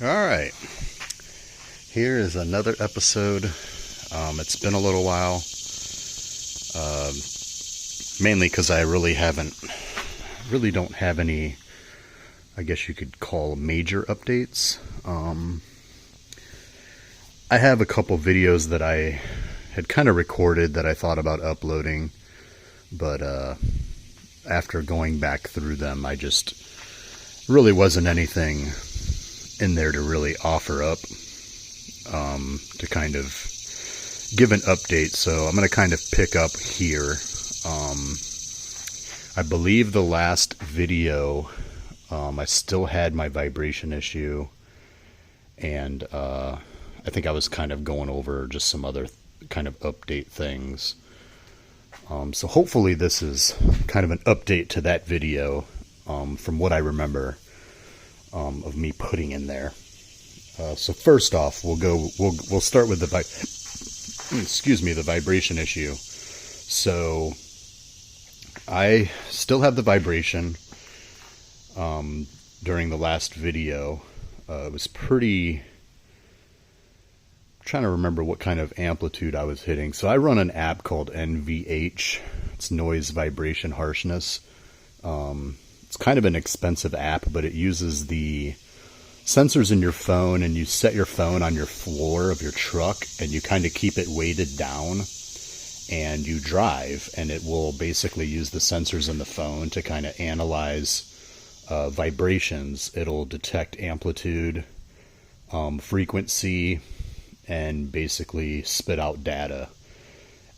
All right, here is another episode. It's been a little while, uh, mainly because I really don't have any, I guess you could call major updates. I have a couple videos that I had kind of recorded that I thought about uploading, but after going back through them, I just really wasn't anything in there to really offer up to kind of give an update. So I'm going to kind of pick up here. I believe the last video I still had my vibration issue, and I think I was kind of going over just some other kind of update things. So hopefully this is kind of an update to that video from what I remember of me putting in there. So first off, we'll start with the vibration issue. So I still have the vibration. During the last video, it was pretty. I'm trying to remember what kind of amplitude I was hitting. So I run an app called NVH. It's noise, vibration, harshness. It's kind of an expensive app, but it uses the sensors in your phone, and you set your phone on your floor of your truck, and you kind of keep it weighted down, and you drive, and it will basically use the sensors in the phone to kind of analyze vibrations. It'll detect amplitude, frequency, and basically spit out data.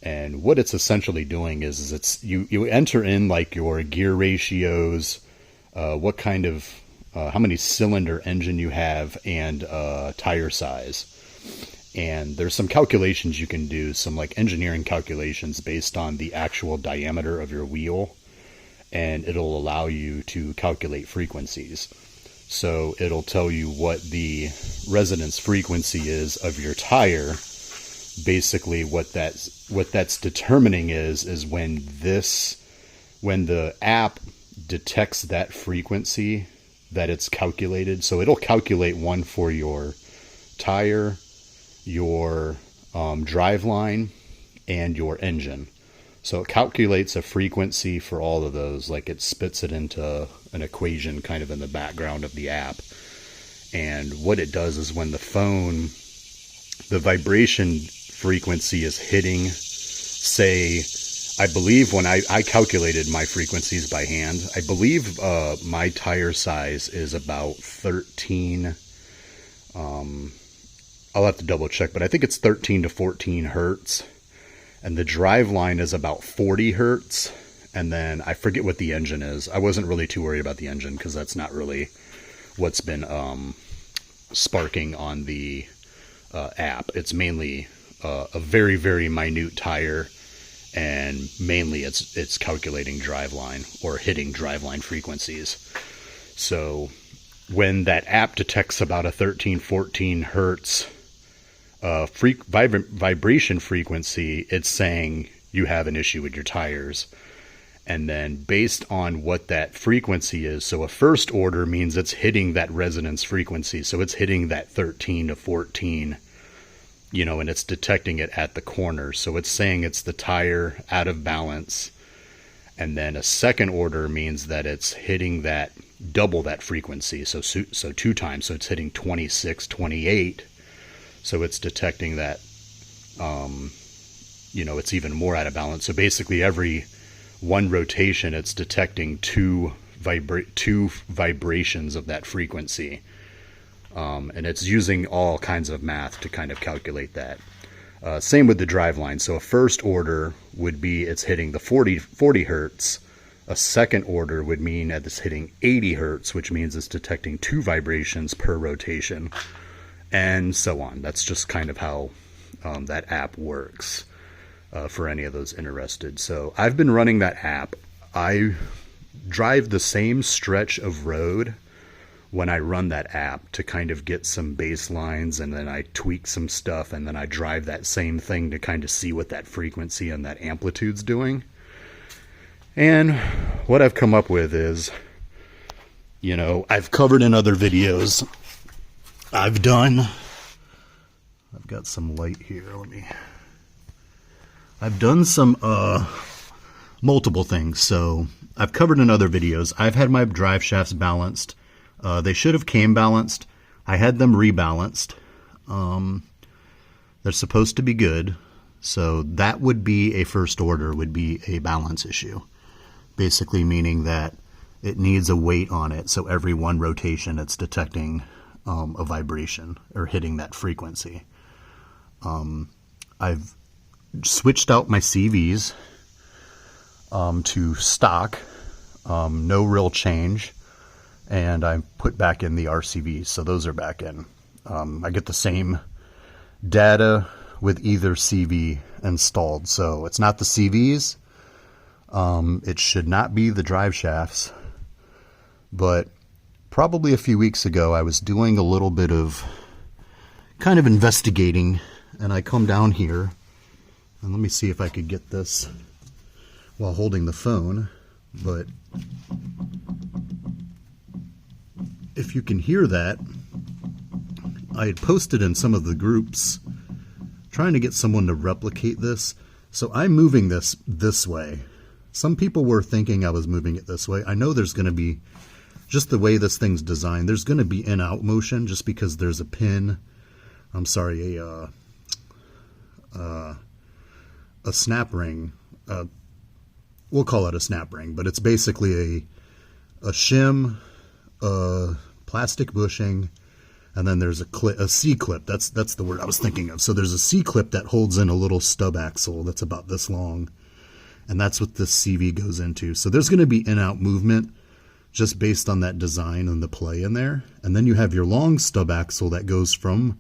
And what it's essentially doing is it's you enter in like your gear ratios, what kind of how many cylinder engine you have, and tire size. And there's some calculations you can do, some like engineering calculations based on the actual diameter of your wheel, and it'll allow you to calculate frequencies. So it'll tell you what the resonance frequency is of your tire. Basically what that's determining is when the app detects that frequency that it's calculated. So it'll calculate one for your tire, your driveline, and your engine. So it calculates a frequency for all of those, like it spits it into an equation kind of in the background of the app. And what it does is when the vibration frequency is hitting, say, I believe when I calculated my frequencies by hand, I believe my tire size is about 13, I'll have to double check, but I think it's 13 to 14 hertz. And the driveline is about 40 hertz. And then I forget what the engine is. I wasn't really too worried about the engine because that's not really what's been sparking on the app. It's mainly a very, very minute tire, and mainly it's calculating driveline or hitting driveline frequencies. So when that app detects about a 13, 14 hertz vibration frequency, it's saying you have an issue with your tires. And then based on what that frequency is, so a first order means it's hitting that resonance frequency, so it's hitting that 13 to 14, and it's detecting it at the corner. So it's saying it's the tire out of balance. And then a second order means that it's hitting that double that frequency, so two times, so it's hitting 26, 28. So it's detecting that, it's even more out of balance. So basically every one rotation, it's detecting two vibrations of that frequency. And it's using all kinds of math to kind of calculate that. Same with the driveline. So a first order would be it's hitting the 40 hertz. A second order would mean that it's hitting 80 hertz, which means it's detecting two vibrations per rotation. And so on. That's just kind of how that app works for any of those interested. So I've been running that app. I drive the same stretch of road when I run that app to kind of get some baselines, and then I tweak some stuff, and then I drive that same thing to kind of see what that frequency and that amplitude's doing. And what I've come up with is, I've covered in other videos I've done, I've got some light here, I've done some multiple things. So I've covered in other videos. I've had my drive shafts balanced. They should have came balanced. I had them rebalanced. They're supposed to be good. So that would be a first order, would be a balance issue. Basically meaning that it needs a weight on it. So every one rotation it's detecting a vibration or hitting that frequency. I've switched out my CVs to stock, no real change, and I put back in the RCVs, so those are back in. I get the same data with either CV installed, so it's not the CVs, it should not be the drive shafts, but probably a few weeks ago I was doing a little bit of kind of investigating, and I come down here, and let me see if I could get this while holding the phone, but if you can hear that, I had posted in some of the groups trying to get someone to replicate this. So I'm moving this way. Some people were thinking I was moving it this way. I know there's going to be, just the way this thing's designed, there's going to be in-out motion just because there's a pin, I'm sorry, a snap ring. We'll call it a snap ring, but it's basically a shim, plastic bushing, and then there's a C-clip. That's the word I was thinking of. So there's a C-clip that holds in a little stub axle that's about this long, and that's what this CV goes into. So there's going to be in-out movement just based on that design and the play in there. And then you have your long stub axle that goes from,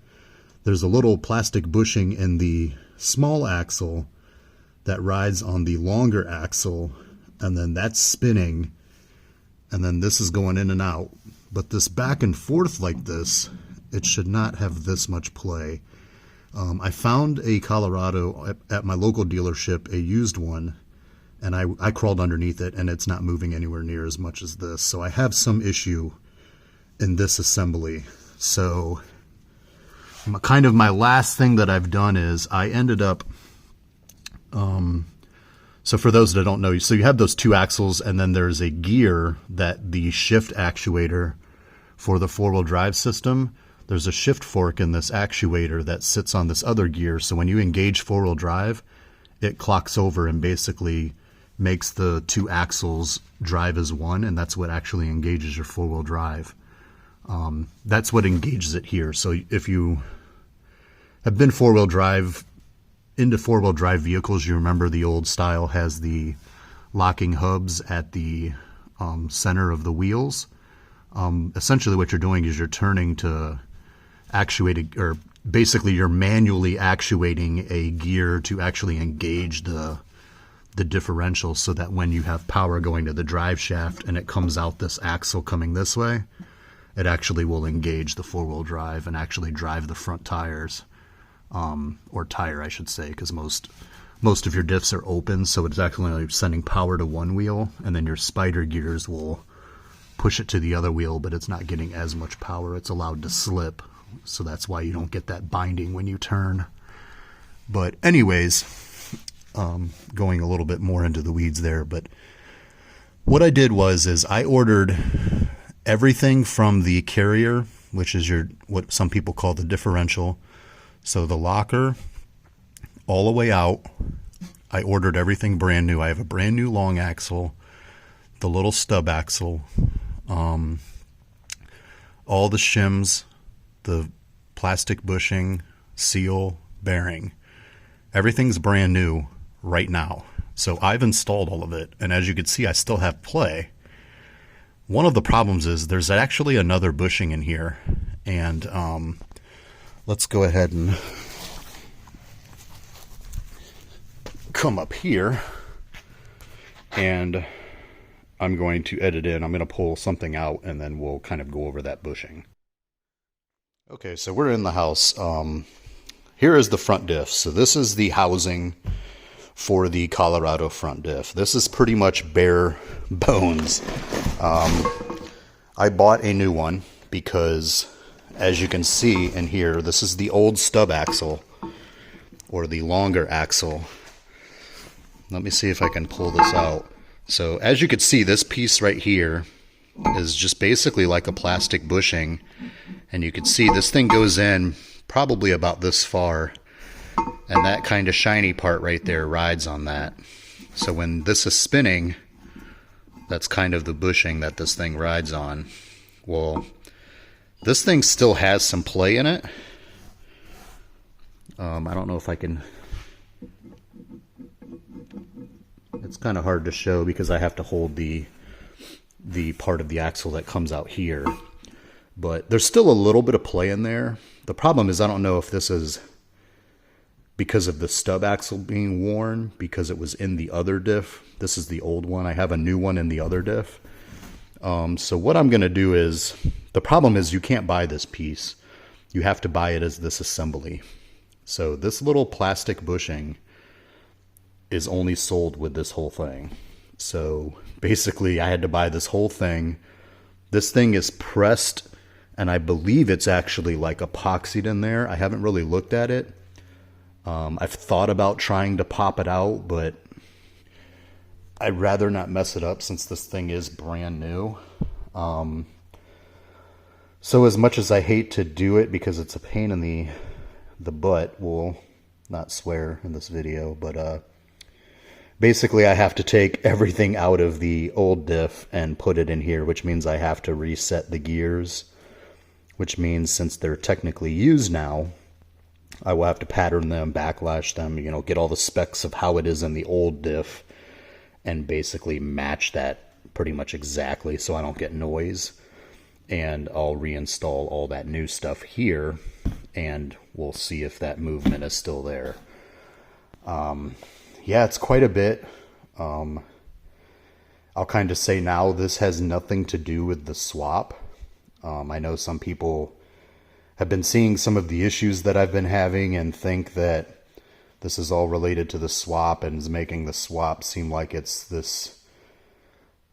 there's a little plastic bushing in the small axle that rides on the longer axle, and then that's spinning, and then this is going in and out. But this back and forth like this, it should not have this much play. I found a Colorado at my local dealership, a used one, and I crawled underneath it, and it's not moving anywhere near as much as this. So I have some issue in this assembly. So kind of my last thing that I've done is I ended up, so for those that don't know, so you have those two axles, and then there's a gear that the shift actuator for the four-wheel drive system, there's a shift fork in this actuator that sits on this other gear. So when you engage four-wheel drive, it clocks over and basically makes the two axles drive as one, and that's what actually engages your four-wheel drive. That's what engages it here. So if you have been into four-wheel drive vehicles, you remember the old style has the locking hubs at the center of the wheels. Essentially what you're doing is you're turning to actuate, or basically you're manually actuating a gear to actually engage the differential, so that when you have power going to the drive shaft and it comes out this axle coming this way, it actually will engage the four-wheel drive and actually drive the front tires. Or tire, I should say, because most of your diffs are open, so it's actually sending power to one wheel, and then your spider gears will push it to the other wheel, but it's not getting as much power. It's allowed to slip, so that's why you don't get that binding when you turn. But anyways, going a little bit more into the weeds there, but what I did is I ordered everything from the carrier, which is what some people call the differential. So the locker, all the way out, I ordered everything brand new. I have a brand new long axle, the little stub axle, all the shims, the plastic bushing, seal, bearing. Everything's brand new right now. So I've installed all of it, and as you can see, I still have play. One of the problems is there's actually another bushing in here, and let's go ahead and come up here, and I'm going to edit in. I'm going to pull something out, and then we'll kind of go over that bushing. Okay, so we're in the house. Here is the front diff. So this is the housing for the Colorado front diff. This is pretty much bare bones. I bought a new one because as you can see in here, this is the old stub axle, or the longer axle. Let me see if I can pull this out. So as you can see, this piece right here is just basically like a plastic bushing. And you can see this thing goes in probably about this far. And that kind of shiny part right there rides on that. So when this is spinning, that's kind of the bushing that this thing rides on. Well, this thing still has some play in it. I don't know if I can... It's kind of hard to show because I have to hold the part of the axle that comes out here. But there's still a little bit of play in there. The problem is I don't know if this is because of the stub axle being worn, because it was in the other diff. This is the old one. I have a new one in the other diff. So what I'm going to do is, the problem is you can't buy this piece. You have to buy it as this assembly. So this little plastic bushing is only sold with this whole thing. So basically I had to buy this whole thing. This thing is pressed, and I believe it's actually like epoxied in there. I haven't really looked at it. I've thought about trying to pop it out, but I'd rather not mess it up since this thing is brand new. So as much as I hate to do it because it's a pain in the butt, we'll not swear in this video, but basically I have to take everything out of the old diff and put it in here, which means I have to reset the gears, which means since they're technically used now, I will have to pattern them, backlash them, you know, get all the specs of how it is in the old diff and basically match that pretty much exactly so I don't get noise. And I'll reinstall all that new stuff here, and we'll see if that movement is still there. Yeah, it's quite a bit. I'll kind of say now this has nothing to do with the swap. I know some people have been seeing some of the issues that I've been having and think that this is all related to the swap and is making the swap seem like it's this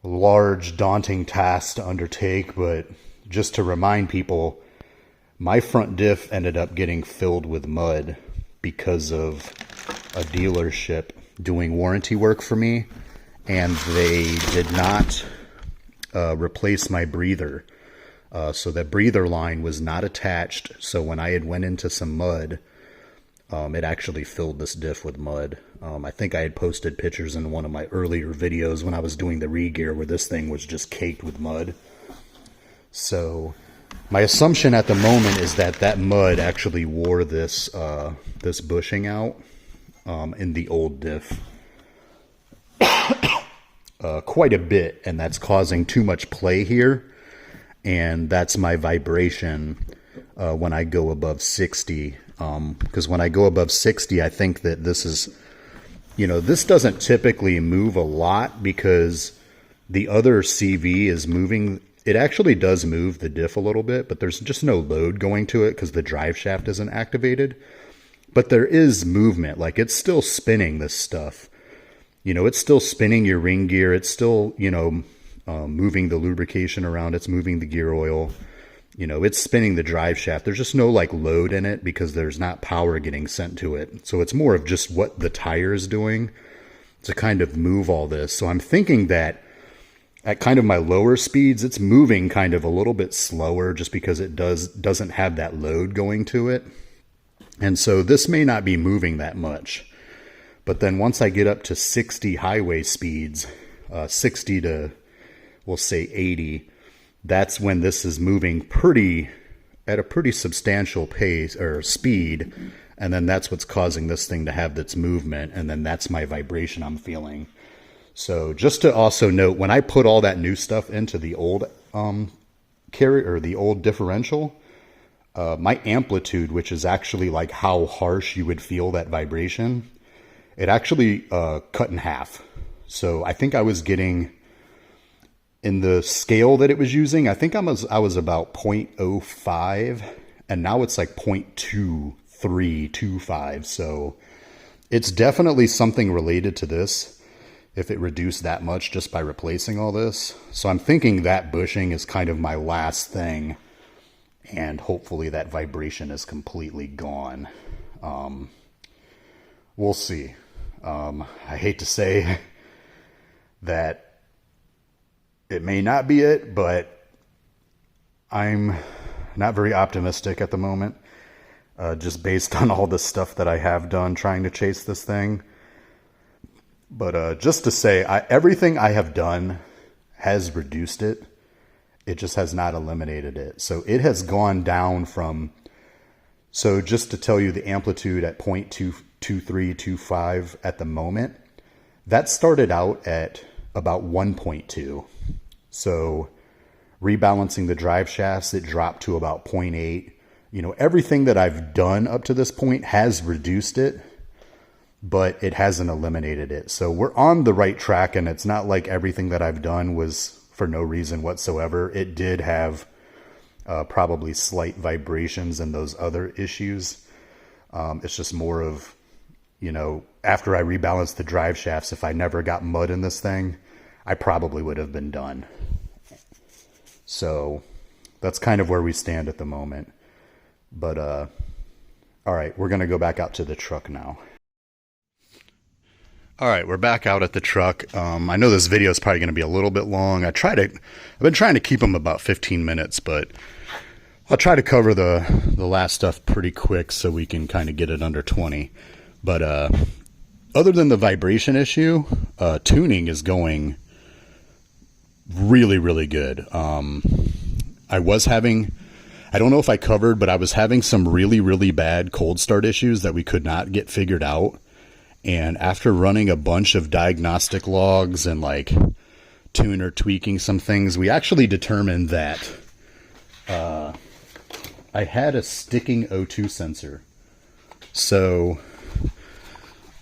large, daunting task to undertake. But just to remind people, my front diff ended up getting filled with mud because of a dealership doing warranty work for me, and they did not replace my breather. So that breather line was not attached. So when I had went into some mud, it actually filled this diff with mud. I think I had posted pictures in one of my earlier videos when I was doing the re-gear where this thing was just caked with mud. So my assumption at the moment is that that mud actually wore this this bushing out in the old diff quite a bit, and that's causing too much play here. And that's my vibration when I go above 60. Because when I go above 60, I think that this is, you know, this doesn't typically move a lot because the other CV is moving. It actually does move the diff a little bit, but there's just no load going to it because the drive shaft isn't activated. But there is movement. Like, it's still spinning this stuff. You know, it's still spinning your ring gear. It's still, you know, moving the lubrication around. It's moving the gear oil. You know, it's spinning the drive shaft. There's just no like load in it because there's not power getting sent to it. So it's more of just what the tire is doing to kind of move all this. So I'm thinking that at kind of my lower speeds, it's moving kind of a little bit slower just because it doesn't have that load going to it. And so this may not be moving that much. But then once I get up to 60 highway speeds, 60 to, we'll say 80, that's when this is moving at a pretty substantial pace or speed. And then that's what's causing this thing to have this movement. And then that's my vibration I'm feeling. So just to also note, when I put all that new stuff into the old carrier or the old differential, my amplitude, which is actually like how harsh you would feel that vibration, it actually cut in half. So I think I was getting, in the scale that it was using, I think I was about 0.05, and now it's like 0.2325. So it's definitely something related to this if it reduced that much just by replacing all this. So I'm thinking that bushing is kind of my last thing. and hopefully that vibration is completely gone. We'll see. I hate to say that it may not be it, but I'm not very optimistic at the moment, just based on all the stuff that I have done trying to chase this thing. But just to say, everything I have done has reduced it. It just has not eliminated it. So it has gone down from, so just to tell you the amplitude at 0.22325 at the moment, that started out at about 1.2. So rebalancing the drive shafts, it dropped to about 0.8. You know, everything that I've done up to this point has reduced it, but it hasn't eliminated it. So we're on the right track, and it's not like everything that I've done was for no reason whatsoever. It did have probably slight vibrations and those other issues. It's just more of, you know, after I rebalanced the drive shafts, if I never got mud in this thing, I probably would have been done. So that's kind of where we stand at the moment. But all right, we're going to go back out to the truck now. All right, we're back out at the truck. I know this video is probably going to be a little bit long. I've been trying to keep them about 15 minutes, but I'll try to cover the last stuff pretty quick so we can kind of get it under 20. But other than the vibration issue, tuning is going really, really good. I don't know if I covered, but I was having some really, really bad cold start issues that we could not get figured out. And after running a bunch of diagnostic logs and like tuner tweaking some things, we actually determined that I had a sticking O2 sensor. So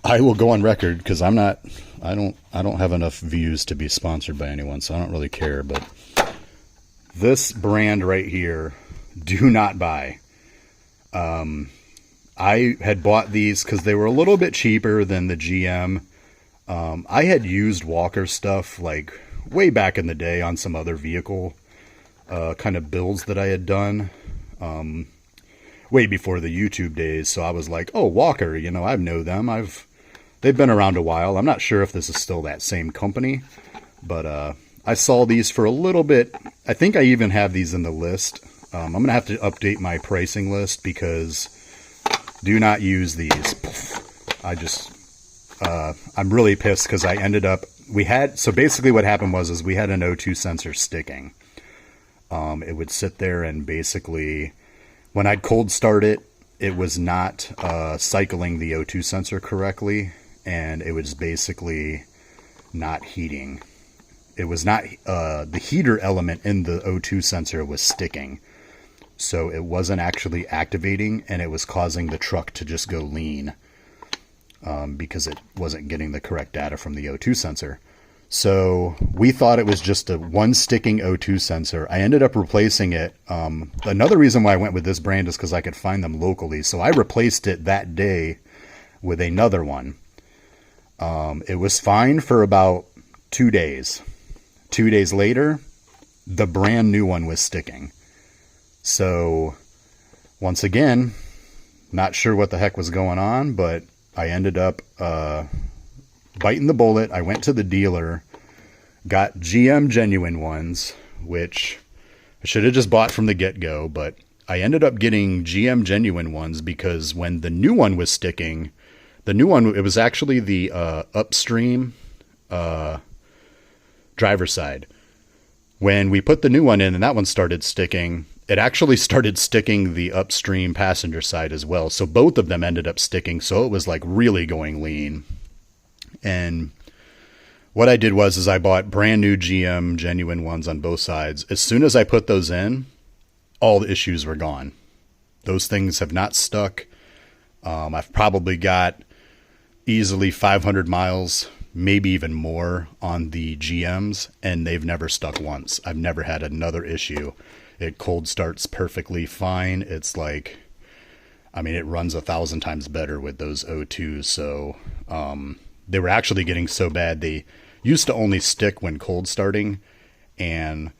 I will go on record, because I don't have enough views to be sponsored by anyone, so I don't really care. But this brand right here, do not buy. I had bought these because they were a little bit cheaper than the GM. I had used Walker stuff like way back in the day on some other vehicle kind of builds that I had done way before the YouTube days. So I was like, oh, Walker, you know, I know them. They've been around a while. I'm not sure if this is still that same company, but I saw these for a little bit. I think I even have these in the list. I'm going to have to update my pricing list, because do not use these. I'm really pissed because I ended up, so basically what happened was we had an O2 sensor sticking. It would sit there, and basically when I'd cold start it, it was not cycling the O2 sensor correctly, and it was basically not heating. It was not, the heater element in the O2 sensor was sticking. So it wasn't actually activating, and it was causing the truck to just go lean because it wasn't getting the correct data from the O2 sensor. So we thought it was just a one sticking O2 sensor. I ended up replacing it. Another reason why I went with this brand is because I could find them locally. So I replaced it that day with another one. It was fine for about 2 days. 2 days later, the brand new one was sticking. So once again, not sure what the heck was going on, but I ended up biting the bullet. I went to the dealer, got GM genuine ones, which I should have just bought from the get-go, but I ended up getting GM genuine ones because when the new one was sticking, the new one, it was actually the upstream driver side. When we put the new one in and that one started sticking, it actually started sticking the upstream passenger side as well. So both of them ended up sticking. So it was like really going lean. And what I did was I bought brand new GM genuine ones on both sides. As soon as I put those in, all the issues were gone. Those things have not stuck. I've probably got easily 500 miles, maybe even more on the GMs, and they've never stuck once. I've never had another issue. It cold starts perfectly fine. It's like, I mean, it runs 1,000 times better with those O2s. So they were actually getting so bad. They used to only stick when cold starting, and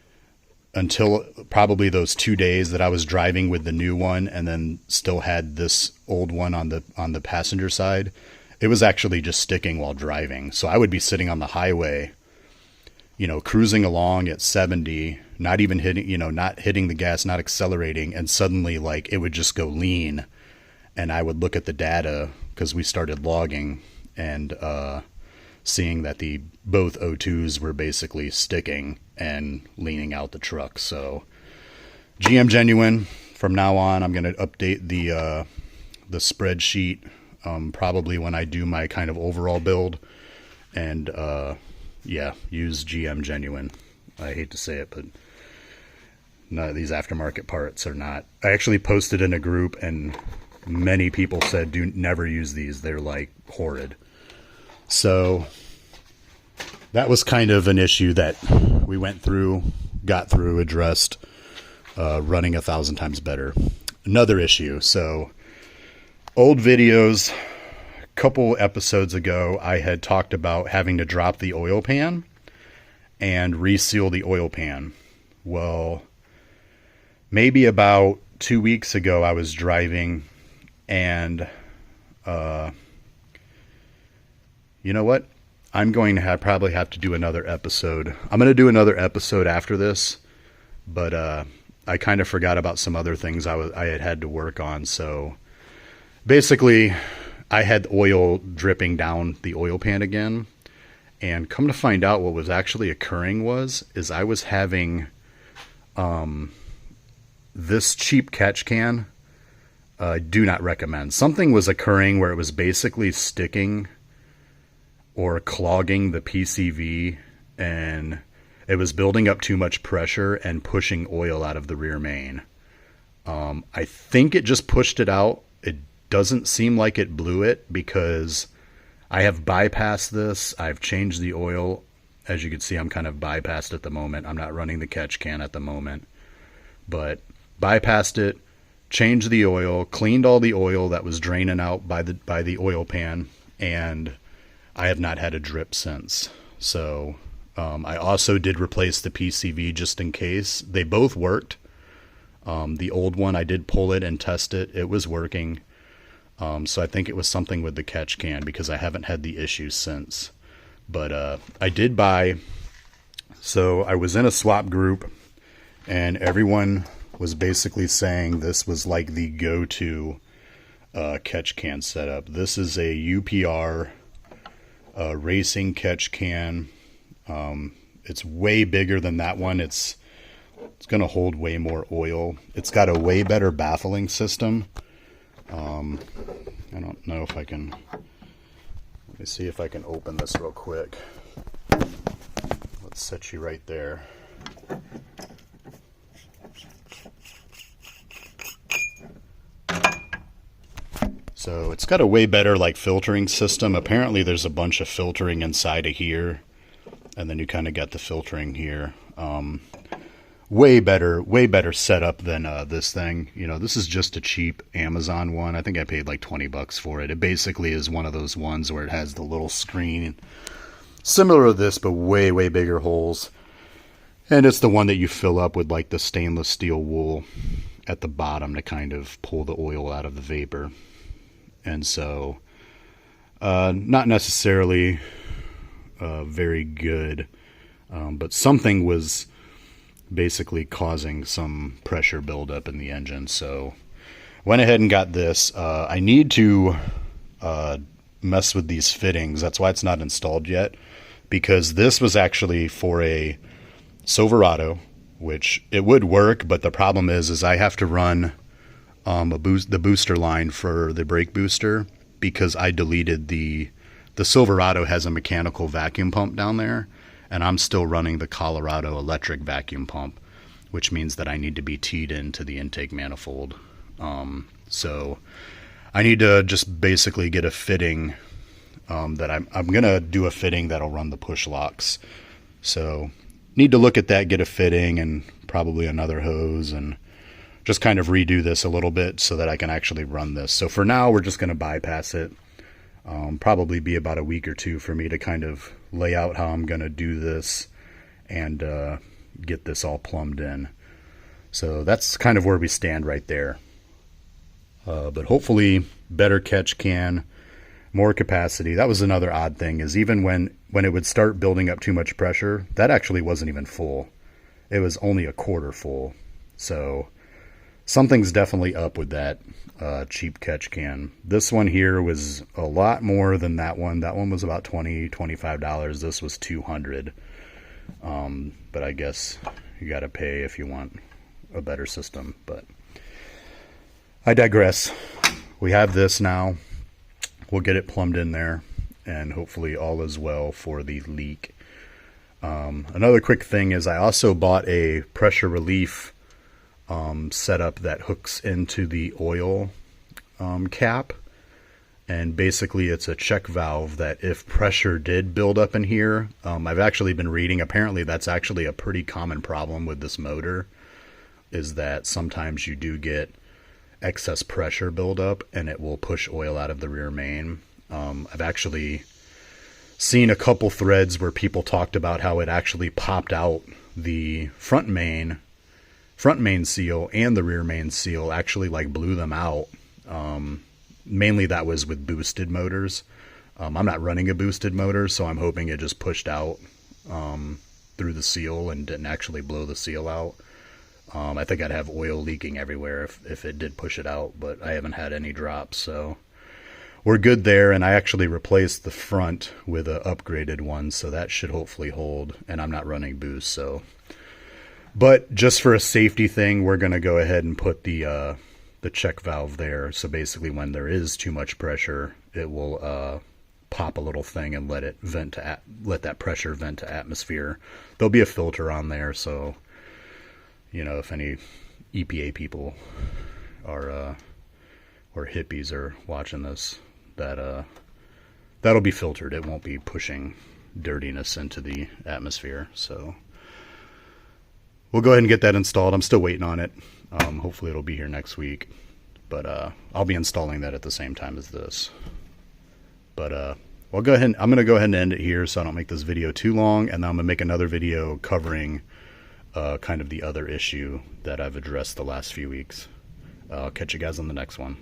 until probably those 2 days that I was driving with the new one and then still had this old one on the passenger side, it was actually just sticking while driving. So I would be sitting on the highway, cruising along at 70, not even hitting, not hitting the gas, not accelerating, and suddenly like it would just go lean. And I would look at the data because we started logging and seeing that both O2s were basically sticking and leaning out the truck. So GM Genuine, from now on, I'm going to update the spreadsheet probably when I do my kind of overall build. And use GM Genuine. I hate to say it, but none of these aftermarket parts are not. I actually posted in a group and many people said never use these. They're like horrid. So that was kind of an issue that we got through, addressed, running 1,000 times better. Another issue. So old videos, a couple episodes ago, I had talked about having to drop the oil pan and reseal the oil pan. Well, maybe about 2 weeks ago, I was driving and, you know what? I'm going to probably have to do another episode. I'm going to do another episode after this, but I kind of forgot about some other things I had to work on. So basically, I had oil dripping down the oil pan again. And come to find out, what was actually occurring is I was having this cheap catch can. I do not recommend. Something was occurring where it was basically sticking or clogging the PCV, and it was building up too much pressure and pushing oil out of the rear main. I think it just pushed it out. It doesn't seem like it blew it because I have bypassed this. I've changed the oil. As you can see, I'm kind of bypassed at the moment. I'm not running the catch can at the moment, but bypassed it, changed the oil, cleaned all the oil that was draining out by the oil pan, and I have not had a drip since. So I also did replace the PCV just in case. They both worked. The old one, I did pull it and test it. It was working. So I think it was something with the catch can because I haven't had the issue since. But I did buy. So I was in a swap group and everyone was basically saying this was like the go-to catch can setup. This is a UPR racing catch can. It's way bigger than that one. It's going to hold way more oil. It's got a way better baffling system. I don't know if I can. Let me see if I can open this real quick. Let's set you right there. So it's got a way better like filtering system. Apparently there's a bunch of filtering inside of here, and then you kind of got the filtering here. Way better setup than this thing. This is just a cheap Amazon one. I think I paid like $20 for it. It basically is one of those ones where it has the little screen, similar to this, but way bigger holes. And it's the one that you fill up with like the stainless steel wool at the bottom to kind of pull the oil out of the vapor. And so, not necessarily very good, but something was basically causing some pressure buildup in the engine. So went ahead and got this. I need to mess with these fittings. That's why it's not installed yet, because this was actually for a Silverado, which it would work, but the problem is I have to run the booster line for the brake booster because I deleted the Silverado has a mechanical vacuum pump down there, and I'm still running the Colorado electric vacuum pump, which means that I need to be teed into the intake manifold. So I need to just basically get a fitting that I'm going to do a fitting that'll run the push locks. So need to look at that, get a fitting and probably another hose, and just kind of redo this a little bit so that I can actually run this. So for now, we're just going to bypass it. Probably be about a week or two for me to kind of lay out how I'm going to do this and, get this all plumbed in. So that's kind of where we stand right there. But hopefully better catch can, more capacity. That was another odd thing, is even when it would start building up too much pressure, that actually wasn't even full. It was only a quarter full. So something's definitely up with that cheap catch can. This one here was a lot more than that one. That one was about $20-$25. This was $200. But I guess you got to pay if you want a better system. But I digress. We have this now. We'll get it plumbed in there, and hopefully all is well for the leak. Another quick thing is I also bought a pressure relief setup that hooks into the oil cap, and basically it's a check valve that if pressure did build up in here, I've actually been reading, apparently that's actually a pretty common problem with this motor, is that sometimes you do get excess pressure buildup and it will push oil out of the rear main. I've actually seen a couple threads where people talked about how it actually popped out the front main seal and the rear main seal, actually like blew them out. Mainly that was with boosted motors. I'm not running a boosted motor, so I'm hoping it just pushed out through the seal and didn't actually blow the seal out. I think I'd have oil leaking everywhere if it did push it out, but I haven't had any drops, so we're good there. And I actually replaced the front with an upgraded one, so that should hopefully hold, and I'm not running boost. So, but just for a safety thing, we're going to go ahead and put the check valve there. So basically when there is too much pressure, it will pop a little thing and let it vent to let that pressure vent to atmosphere. There'll be a filter on there, so you know, if any EPA people are or hippies are watching this, that'll be filtered. It won't be pushing dirtiness into the atmosphere. So we'll go ahead and get that installed. I'm still waiting on it. Hopefully it'll be here next week, but I'll be installing that at the same time as this. But I'm going to go ahead and end it here so I don't make this video too long, and then I'm going to make another video covering kind of the other issue that I've addressed the last few weeks. I'll catch you guys on the next one.